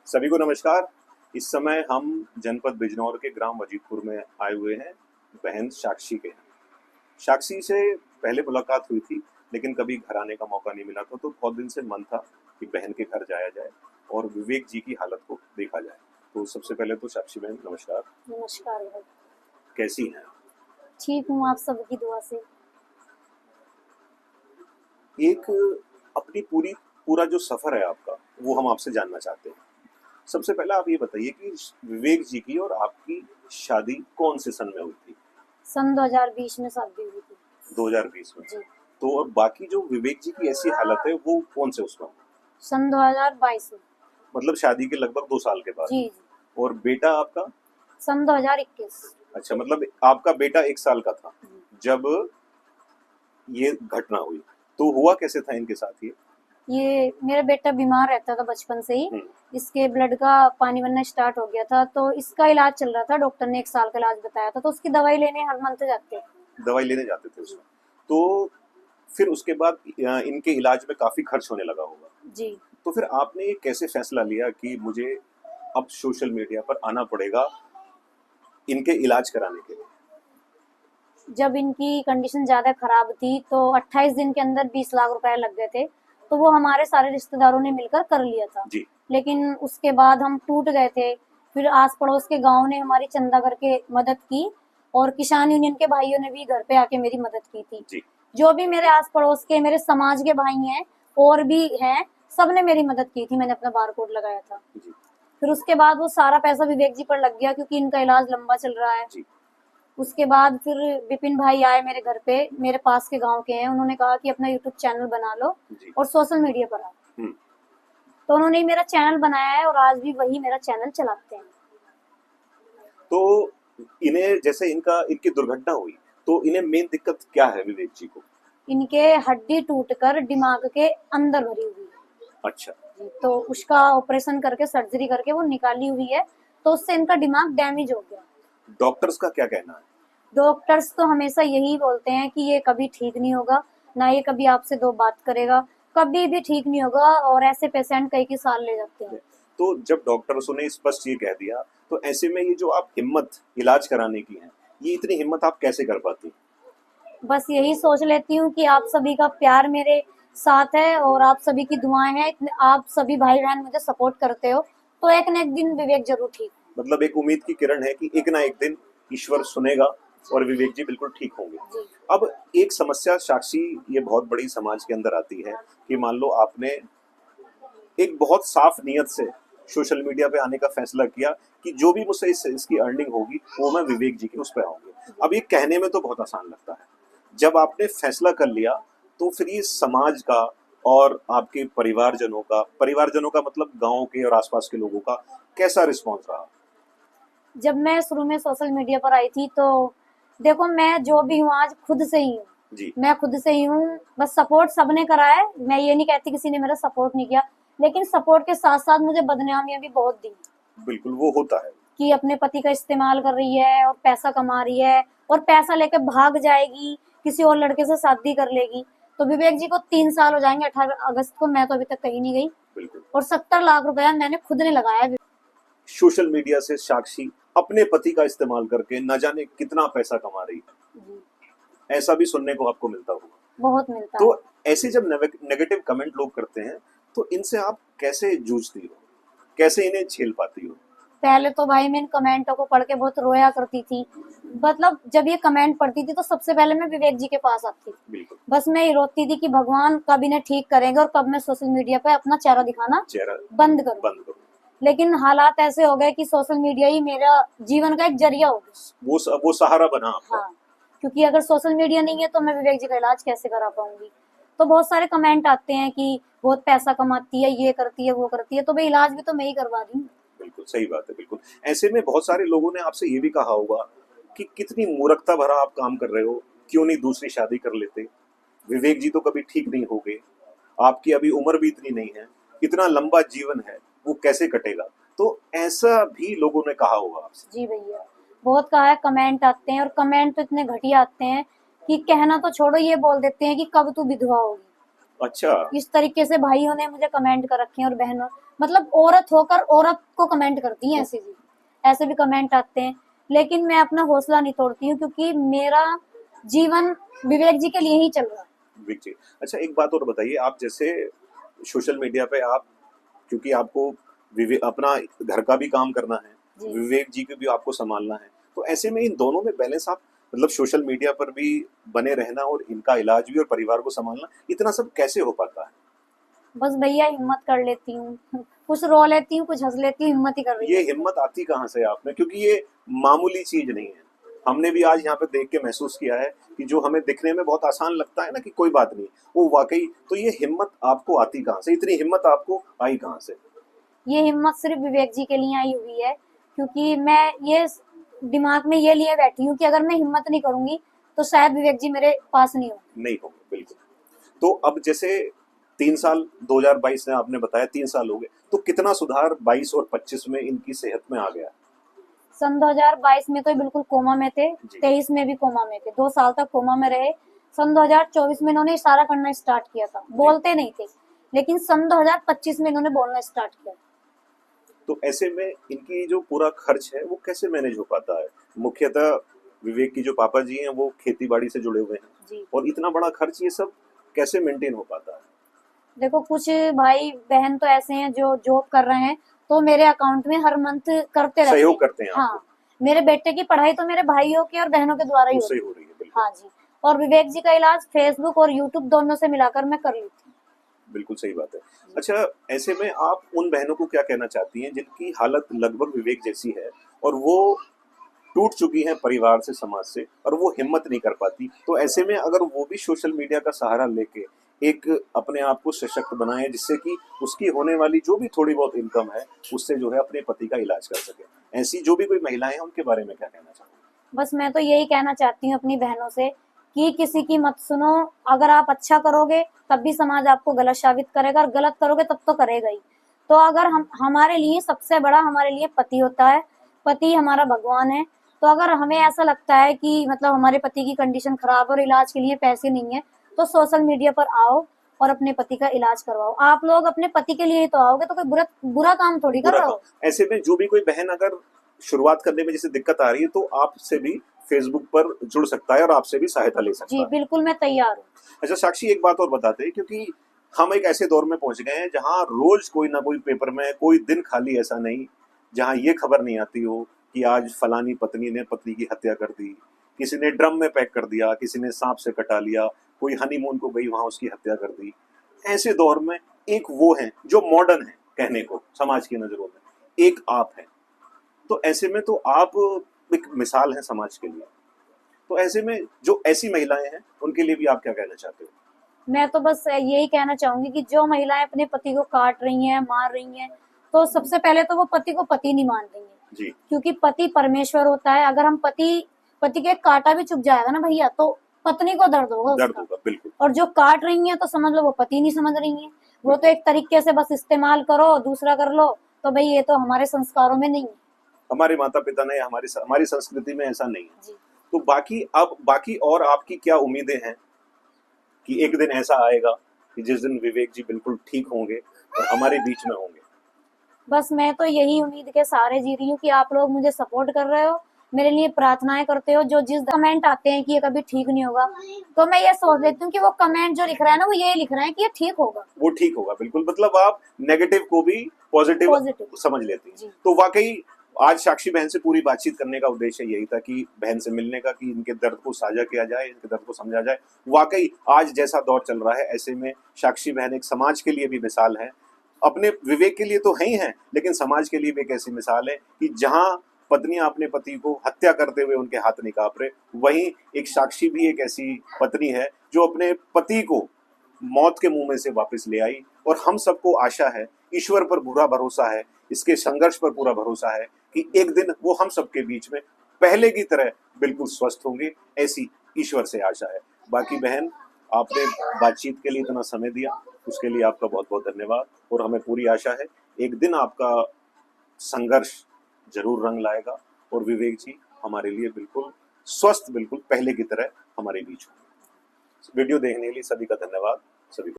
सभी को नमस्कार। इस समय हम जनपद बिजनौर के ग्राम वजीदपुर में आए हुए हैं बहन साक्षी के यहाँ। साक्षी से पहले मुलाकात हुई थी, लेकिन कभी घर आने का मौका नहीं मिला था, तो बहुत दिन से मन था कि बहन के घर जाया जाए और विवेक जी की हालत को देखा जाए। तो सबसे पहले तो साक्षी बहन नमस्कार। नमस्कार भाई। कैसी हैं? ठीक हूँ, आप सबकी दुआ से। एक अपनी पूरा जो सफर है आपका, वो हम आपसे जानना चाहते हैं। सबसे पहले आप ये बताइए कि विवेक जी की और आपकी शादी कौन से सन में हुई थी? सन 2020 में शादी हुई थी 2020 में। जी। तो और बाकी जो विवेक जी की ऐसी हालत है वो कौन से उसमें? सन 2022 में। मतलब शादी के लगभग 2 साल के बाद। जी जी। और बेटा आपका? सन 2021। अच्छा, मतलब आपका बेटा 1 साल का था जब ये घटना हुई। तो हुआ कैसे था इनके साथ ये मेरा बेटा बीमार रहता था बचपन से ही। इसके ब्लड का पानी बनना स्टार्ट हो गया था, तो इसका इलाज चल रहा था। डॉक्टर ने 1 साल का इलाज बताया था, तो उसकी दवाई लेने हर मंथ जाते थे। दवाई लेने जाते थे उसमें। तो फिर उसके बाद इनके इलाज में काफी खर्च होने लगा होगा जी। तो फिर आपने ये कैसे फैसला लिया कि मुझे अब सोशल मीडिया पर आना पड़ेगा इनके इलाज कराने के लिए? जब इनकी कंडीशन ज्यादा खराब थी तो 28 दिन के अंदर 20 लाख रुपए लग गए थे, तो वो हमारे सारे रिश्तेदारों ने मिलकर कर लिया था जी। लेकिन उसके बाद हम टूट गए थे। फिर आस पड़ोस के गांव ने हमारी चंदा करके मदद की और किसान यूनियन के भाइयों ने भी घर पे आके मेरी मदद की थी जी। जो भी मेरे आस पड़ोस के मेरे समाज के भाई हैं और भी हैं, सबने मेरी मदद की थी। मैंने अपना बारकोड लगाया था जी। फिर उसके बाद वो सारा पैसा विवेक जी पर लग गया क्योंकि इनका इलाज लंबा चल रहा है जी। उसके बाद फिर विपिन भाई आए मेरे घर पे, मेरे पास के गांव के हैं। उन्होंने कहा कि अपना यूट्यूब चैनल बना लो और सोशल मीडिया पर आओ। तो उन्होंने ही मेरा चैनल बनाया है और आज भी वही मेरा चैनल चलाते हैं। तो इन्हें जैसे इनकी दुर्घटना हुई, तो इन्हें मेन दिक्कत क्या है विवेक जी को? इनके हड्डी टूटकर दिमाग के अंदर भरी हुई है। अच्छा। तो उसका ऑपरेशन करके सर्जरी करके वो निकाली हुई है, तो उससे इनका दिमाग डैमेज हो गया। डॉक्टर्स का क्या कहना है? डॉक्टर्स तो हमेशा यही बोलते हैं कि ये कभी ठीक नहीं होगा, ना ये कभी आपसे 2 बात करेगा, कभी भी ठीक नहीं होगा। और ऐसे पेशेंट कई साल ले जाते हैं। तो जब डॉक्टर्स ने स्पष्ट ये कह दिया, तो ऐसे में ये जो आप हिम्मत इलाज कराने की है, ये इतनी हिम्मत आप कैसे कर पाती? बस यही सोच लेती हूँ कि आप सभी का प्यार मेरे साथ है और आप सभी की दुआएं हैं। आप सभी भाई बहन मुझे सपोर्ट करते हो, तो एक न एक दिन विवेक जरूर ठीक। मतलब एक उम्मीद की किरण है कि एक ना एक दिन ईश्वर सुनेगा और विवेक जी बिल्कुल ठीक होंगे। अब एक समस्या साक्षी ये बहुत बड़ी समाज के अंदर आती है कि मान लो आपने एक बहुत साफ नियत से सोशल मीडिया पे आने का फैसला किया कि जो भी मुझसे इसकी अर्निंग होगी वो मैं विवेक जी के उस पर आऊंगी। अब ये कहने में तो बहुत आसान लगता है, जब आपने फैसला कर लिया तो फिर ये समाज का और आपके परिवारजनों का मतलब गांव के और आसपास के लोगों का कैसा रिस्पॉन्स रहा? जब मैं शुरू में सोशल मीडिया पर आई थी तो देखो, मैं जो भी हूँ आज खुद से ही हूँ। मैं खुद से ही हूँ, बस सपोर्ट सबने करा है। मैं ये नहीं कहती किसी ने मेरा सपोर्ट नहीं किया, लेकिन सपोर्ट के साथ साथ मुझे बदनामियां भी बहुत दी। बिल्कुल, वो होता है कि अपने पति का इस्तेमाल कर रही है और पैसा कमा रही है और पैसा लेकर भाग जाएगी, किसी और लड़के से शादी कर लेगी। तो विवेक जी को 3 साल हो जाएंगे 18 अगस्त को। मैं तो अभी तक कहीं नहीं गई। बिल्कुल। और 70 लाख रुपया मैंने खुद ने लगाया। सोशल मीडिया से साक्षी अपने पति का इस्तेमाल करके न जाने कितना पैसा कमा रही है, ऐसा भी सुनने को आपको मिलता होगा। बहुत मिलता तो है। ऐसे जब नेगेटिव कमेंट लोग करते हैं तो इनसे आप कैसे जूझती हो, कैसे इन्हें झेल पाती हो? पहले तो भाई मैं इन कमेंटों को पढ़ के बहुत रोया करती थी। मतलब जब ये कमेंट पढ़ती थी तो सबसे पहले मैं विवेक जी के पास आती थी। बिल्कुल। बस मैं ही रोती थी कि भगवान कब इन्हें ठीक करेंगे और कब मैं सोशल मीडिया पे अपना चेहरा दिखाना बंद करूं। लेकिन हालात ऐसे हो गए कि सोशल मीडिया ही मेरा जीवन का एक जरिया हो गया। वो सहारा बना आपका। हाँ, क्योंकि अगर सोशल मीडिया नहीं है तो मैं विवेक जी का इलाज कैसे करा पाऊंगी। तो बहुत सारे कमेंट आते हैं कि बहुत पैसा कमाती है, ये करती है, वो करती है, तो भाई इलाज भी तो मैं ही करवा रही हूँ। बिल्कुल सही बात है। बिल्कुल ऐसे में बहुत सारे लोगों ने आपसे ये भी कहा होगा कि कितनी मूर्खता भरा आप काम कर रहे हो, क्यों नहीं दूसरी शादी कर लेते? विवेक जी तो कभी ठीक नहीं होंगे, आपकी अभी उम्र भी इतनी नहीं है, इतना लंबा जीवन है, वो कैसे कटेगा? तो ऐसा भी लोगों ने कहा होगा आपसे। जी भैया, बहुत कहा है। कमेंट आते हैं और कमेंट तो इतने घटिया आते हैं कि कहना तो छोड़ो, ये बोल देते हैं कि कब तू विधवा होगी। अच्छा, इस तरीके से भाइयों ने मुझे कमेंट कर रखे हैं और बहनों, मतलब औरत होकर औरत को कमेंट करती हैं ऐसे जी, ऐसे भी कमेंट आते हैं। लेकिन मैं अपना हौसला नहीं तोड़ती हूँ, क्योंकि मेरा जीवन विवेक जी के लिए ही चल रहा है। विवेक जी, अच्छा एक बात और बताइए, आप जैसे सोशल मीडिया पे आप, क्योंकि आपको अपना घर का भी काम करना है, जी। विवेक जी को भी आपको संभालना है, तो ऐसे में इन दोनों में बैलेंस आप, मतलब सोशल मीडिया पर भी बने रहना और इनका इलाज भी और परिवार को संभालना, इतना सब कैसे हो पाता है? बस भैया हिम्मत कर लेती हूँ, कुछ रो लेती हूँ, कुछ हंस लेती हूँ, हिम्मत ही कर रही ये हूँ। हिम्मत आती कहाँ से आप में? क्योंकि ये मामूली चीज नहीं है। हमने भी आज यहाँ पे देख के महसूस किया है कि जो हमें दिखने में बहुत आसान लगता है ना कि कोई बात नहीं, वो वाकई, तो ये हिम्मत आपको आती कहाँ से? इतनी हिम्मत आपको आई कहाँ से? ये हिम्मत सिर्फ विवेक जी के लिए आई हुई है, क्योंकि मैं ये दिमाग में ये लिए बैठी हूँ कि अगर मैं हिम्मत नहीं करूंगी तो शायद विवेक जी मेरे पास नहीं होंगे। नहीं होंगे, बिल्कुल। तो अब जैसे 3 साल, 2022 में आपने बताया 3 साल हो गए, तो कितना सुधार 22 और 25 में इनकी सेहत में आ गया? सन 2022 में तो बिल्कुल कोमा में थे, जी। 23 में भी कोमा में थे, 2 साल तक कोमा में रहे। सन 2024 में इन्होंने इशारा करना स्टार्ट किया था, बोलते नहीं थे, लेकिन सन 2025 में इन्होंने बोलना स्टार्ट किया। तो ऐसे में इनकी जो पूरा खर्च है वो कैसे मैनेज हो पाता है? मुख्यतः विवेक की जो पापा जी हैं वो खेती बाड़ी से जुड़े हुए हैं, जी। और इतना बड़ा खर्च ये सब कैसे मेंटेन हो पाता है? देखो कुछ भाई बहन तो ऐसे हैं जो जॉब कर रहे हैं, तो मेरे अकाउंट में हर मंथ करते रहते सहयोग हैं। करते हैं आपको? हाँ, मेरे बेटे की पढ़ाई तो मेरे भाइयों के और बहनों के द्वारा ही उससे ही होती हो है। रही है, बिल्कुल। हाँ जी, और विवेक जी का इलाज फेसबुक और यूट्यूब दोनों से मिलाकर मैं कर लेती हूँ। बिल्कुल सही बात है। अच्छा, ऐसे में आप उन बहनों को क्या कहना चाहती हैं जिनकी हालत लगभग विवेक जैसी है, और वो टूट चुकी हैं परिवार से, समाज से, और वो हिम्मत नहीं कर पाती, तो ऐसे में अगर वो भी सोशल मीडिया का सहारा लेके एक अपने आप को सशक्त बनाए, जिससे कि उसकी होने वाली जो भी थोड़ी बहुत इनकम है उससे जो है अपने पति का इलाज कर सके, ऐसी जो भी कोई महिलाएं हैं उनके बारे में क्या कहना चाहोगे? बस मैं तो यही कहना चाहती हूँ अपनी बहनों से कि किसी की मत सुनो। अगर आप अच्छा करोगे तब भी समाज आपको गलत साबित करेगा, और गलत करोगे तब तो करेगा ही। तो अगर हम, हमारे लिए सबसे बड़ा हमारे लिए पति होता है, पति हमारा भगवान है। तो अगर हमें ऐसा लगता है कि मतलब हमारे पति की कंडीशन खराब और इलाज के लिए पैसे नहीं है, तो सोशल मीडिया पर आओ और अपने पति का इलाज करवाओ। आप लोग अपने पति के लिए ही तो आओगे, तो कोई बुरा काम थोड़ी कर बुरा रहे काम। हो। ऐसे में जो भी कोई बहन अगर शुरुआत करने में जैसे दिक्कत आ रही है, तो आपसे भी फेसबुक पर जुड़ सकता है और आपसे भी सहायता ले सकता जी है। बिल्कुल, मैं तैयार हूँ। अच्छा साक्षी, एक बात और बताते हैं, क्योंकि हम एक ऐसे दौर में पहुंच गए हैं जहां रोज कोई ना कोई पेपर में, कोई दिन खाली ऐसा नहीं जहां ये खबर नहीं आती हो कि आज फलानी पत्नी ने पति की हत्या कर दी, किसी ने ड्रम में पैक कर दिया, किसी ने सांप से कटा लिया, कोई हनीमून को गई वहां उसकी हत्या कर दी। ऐसे दौर में एक वो है जो मॉडर्न है कहने को समाज की नजरों में, एक आप है। तो ऐसे में तो आप एक मिसाल है समाज के लिए। तो ऐसे में जो ऐसी महिलाएं हैं उनके लिए भी आप क्या कहना चाहते हो? मैं तो बस यही कहना चाहूंगी कि जो महिलाएं अपने पति को काट रही हैं, मार रही हैं, तो सबसे पहले तो वो पति को पति नहीं मान रही हैं। जी। क्योंकि पति परमेश्वर होता है। अगर हम पति के कांटा भी चुभ जाएगा ना भैया, तो पत्नी को दर्द होगा दर्द उसका। होगा, बिल्कुल। और जो काट रही हैं तो समझ लो वो पति नहीं समझ रही हैं, वो तो एक तरीके से बस इस्तेमाल करो, दूसरा कर लो। तो भाई ये तो हमारे संस्कारों में नहीं है। हमारे माता पिता ने, हमारी संस्कृति में ऐसा नहीं है। जी। तो बाकी और आपकी क्या उम्मीदें हैं कि एक दिन ऐसा आएगा कि जिस दिन विवेक जी बिल्कुल ठीक होंगे और हमारे बीच में होंगे? बस मैं तो यही उम्मीद के सहारे जी रही हूँ कि आप लोग मुझे सपोर्ट कर रहे हो, मेरे लिए प्रार्थनाएं करते हो। जो जिस कमेंट आते हैं कि ये कभी ठीक नहीं होगा, तो मैं ये सोच लेती हूँ कि वो कमेंट जो लिख रहा है ना, वो ये लिख रहा है कि ये ठीक होगा। वो ठीक होगा, बिल्कुल। मतलब आप नेगेटिव को भी पॉजिटिव पॉजिटिव समझ लेती हैं। जी। तो वाकई आज साक्षी बहन से पूरी बातचीत करने का उद्देश्य यही था कि बहन से मिलने का, कि इनके दर्द को साझा किया जाए, इनके दर्द को समझा जाए। वाकई आज जैसा दौर चल रहा है, ऐसे में साक्षी बहन एक समाज के लिए भी मिसाल है, अपने विवेक के लिए तो है ही है, लेकिन समाज के लिए भी एक ऐसी मिसाल है कि जहां पत्नियां अपने पति को हत्या करते हुए उनके हाथ नहीं कांप रहे, वहीं एक साक्षी भी एक ऐसी पत्नी है जो अपने पति को मौत के मुंह में से वापस ले आई। और हम सबको आशा है, ईश्वर पर पूरा भरोसा है, इसके संघर्ष पर पूरा भरोसा है कि एक दिन वो हम सबके बीच में पहले की तरह बिल्कुल स्वस्थ होंगे, ऐसी ईश्वर से आशा है। बाकी बहन, आपने बातचीत के लिए इतना समय दिया, उसके लिए आपका बहुत बहुत धन्यवाद। और हमें पूरी आशा है एक दिन आपका संघर्ष जरूर रंग लाएगा और विवेक जी हमारे लिए बिल्कुल स्वस्थ, बिल्कुल पहले की तरह हमारे बीच होंगे। वीडियो देखने के लिए सभी का धन्यवाद। सभी को